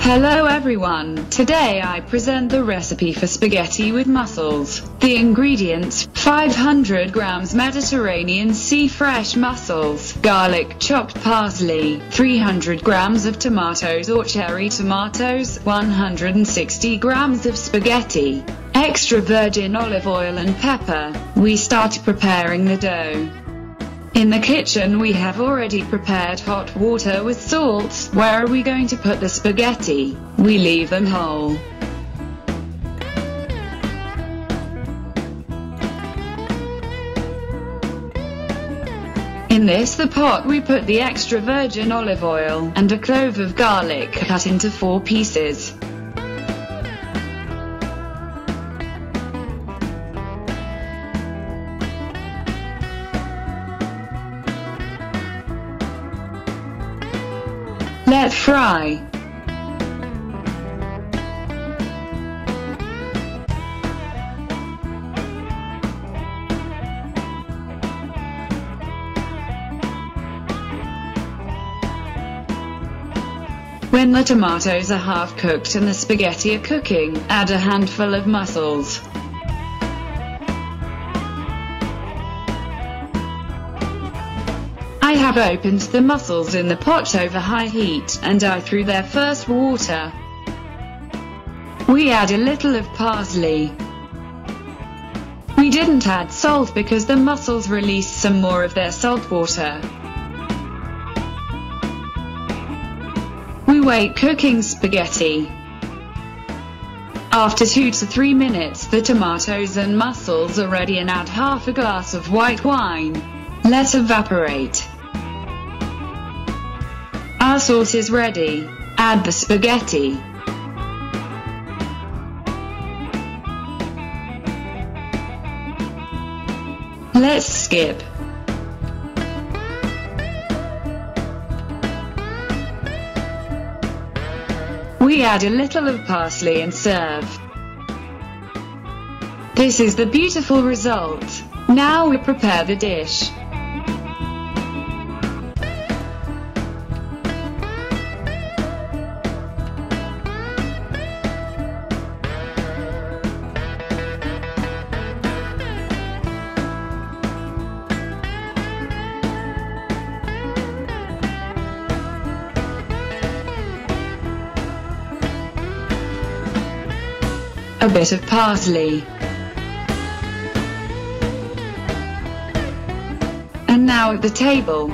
Hello everyone, today I present the recipe for spaghetti with mussels. The ingredients: 500 grams Mediterranean sea fresh mussels, garlic, chopped parsley, 300 grams of tomatoes or cherry tomatoes, 160 grams of spaghetti, extra virgin olive oil and pepper. We start preparing the dough. In the kitchen we have already prepared hot water with salt. Where are we going to put the spaghetti? We leave them whole. In the pot we put the extra virgin olive oil and a clove of garlic cut into 4 pieces. Let fry. When the tomatoes are half cooked and the spaghetti are cooking, add a handful of mussels. I have opened the mussels in the pot over high heat, and I threw their first water. We add a little of parsley. We didn't add salt because the mussels release some more of their salt water. We wait cooking spaghetti. After 2 to 3 minutes the tomatoes and mussels are ready, and add half a glass of white wine. Let evaporate. Our sauce is ready. Add the spaghetti. Let's skip. We add a little of parsley and serve. This is the beautiful result. Now we prepare the dish. A bit of parsley. And now at the table.